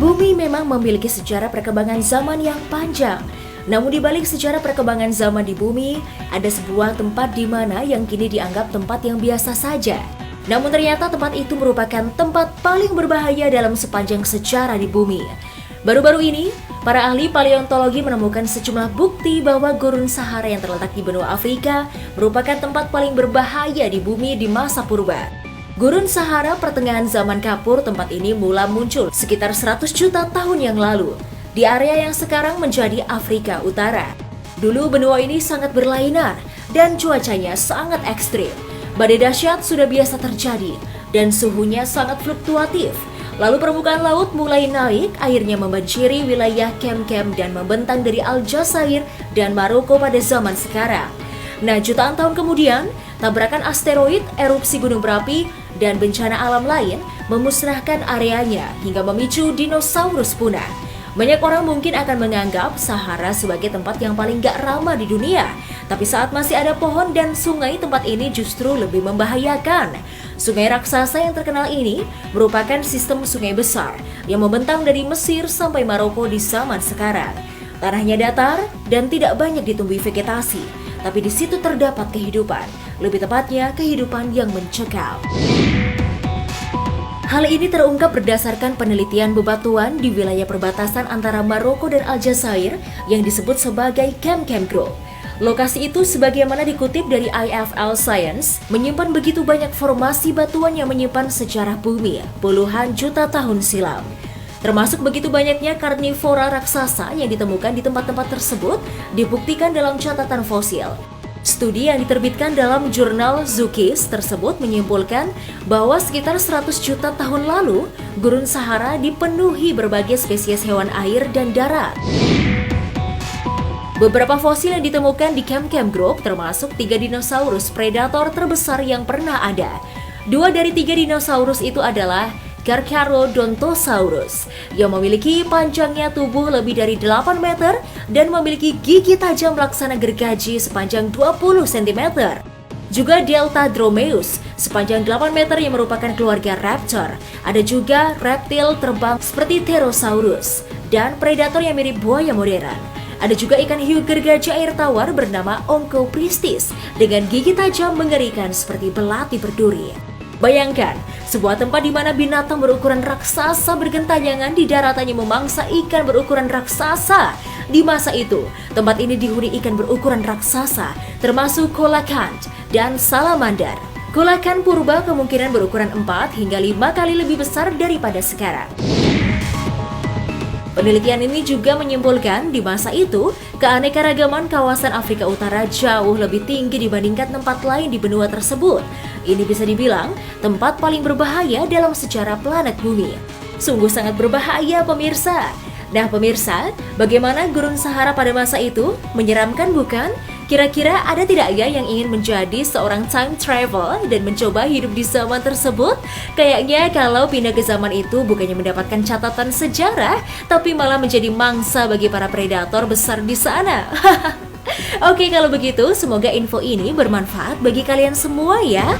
Bumi memang memiliki sejarah perkembangan zaman yang panjang. Namun di balik sejarah perkembangan zaman di bumi, ada sebuah tempat di mana yang kini dianggap tempat yang biasa saja. Namun ternyata tempat itu merupakan tempat paling berbahaya dalam sepanjang sejarah di bumi. Baru-baru ini, para ahli paleontologi menemukan sejumlah bukti bahwa Gurun Sahara yang terletak di benua Afrika merupakan tempat paling berbahaya di bumi di masa purba. Gurun Sahara pertengahan zaman kapur, tempat ini mula muncul sekitar 100 juta tahun yang lalu di area yang sekarang menjadi Afrika Utara. Dulu benua ini sangat berlainan dan cuacanya sangat ekstrim. Badai dahsyat sudah biasa terjadi dan suhunya sangat fluktuatif. Lalu permukaan laut mulai naik, airnya membanjiri wilayah Kem-Kem dan membentang dari Aljazair dan Maroko pada zaman sekarang. Nah, jutaan tahun kemudian, tabrakan asteroid, erupsi gunung berapi, dan bencana alam lain memusnahkan areanya hingga memicu dinosaurus punah. Banyak orang mungkin akan menganggap Sahara sebagai tempat yang paling gak ramah di dunia. Tapi saat masih ada pohon dan sungai, tempat ini justru lebih membahayakan. Sungai raksasa yang terkenal ini merupakan sistem sungai besar yang membentang dari Mesir sampai Maroko di zaman sekarang. Tanahnya datar dan tidak banyak ditumbuhi vegetasi, tapi di situ terdapat kehidupan. Lebih tepatnya, kehidupan yang mencekam. Hal ini terungkap berdasarkan penelitian bebatuan di wilayah perbatasan antara Maroko dan Aljazair yang disebut sebagai Kem-Kem Grove. Lokasi itu sebagaimana dikutip dari IFL Science, menyimpan begitu banyak formasi batuan yang menyimpan sejarah bumi puluhan juta tahun silam. Termasuk begitu banyaknya karnivora raksasa yang ditemukan di tempat-tempat tersebut dibuktikan dalam catatan fosil. Studi yang diterbitkan dalam jurnal Zookis tersebut menyimpulkan bahwa sekitar 100 juta tahun lalu, Gurun Sahara dipenuhi berbagai spesies hewan air dan darat. Beberapa fosil yang ditemukan di Kem-Kem Grove termasuk 3 dinosaurus predator terbesar yang pernah ada. 2 dari 3 dinosaurus itu adalah Carcharodontosaurus yang memiliki panjangnya tubuh lebih dari 8 meter dan memiliki gigi tajam laksana gergaji sepanjang 20 cm. Juga Deltadromeus sepanjang 8 meter yang merupakan keluarga raptor. Ada juga reptil terbang seperti Pterosaurus dan predator yang mirip buaya modern. Ada juga ikan hiu gergaji air tawar bernama Onchopristis dengan gigi tajam mengerikan seperti belati berduri. Bayangkan, sebuah tempat di mana binatang berukuran raksasa bergentayangan di daratannya memangsa ikan berukuran raksasa. Di masa itu, tempat ini dihuni ikan berukuran raksasa, termasuk coelacanth dan salamander. Coelacanth purba kemungkinan berukuran 4 hingga 5 kali lebih besar daripada sekarang. Penelitian ini juga menyimpulkan di masa itu, keanekaragaman kawasan Afrika Utara jauh lebih tinggi dibandingkan tempat lain di benua tersebut. Ini bisa dibilang tempat paling berbahaya dalam sejarah planet bumi. Sungguh sangat berbahaya, pemirsa. Nah pemirsa, bagaimana Gurun Sahara pada masa itu? Menyeramkan bukan? Kira-kira ada tidak ya yang ingin menjadi seorang time travel dan mencoba hidup di zaman tersebut? Kayaknya kalau pindah ke zaman itu bukannya mendapatkan catatan sejarah, tapi malah menjadi mangsa bagi para predator besar di sana. Oke, kalau begitu semoga info ini bermanfaat bagi kalian semua ya.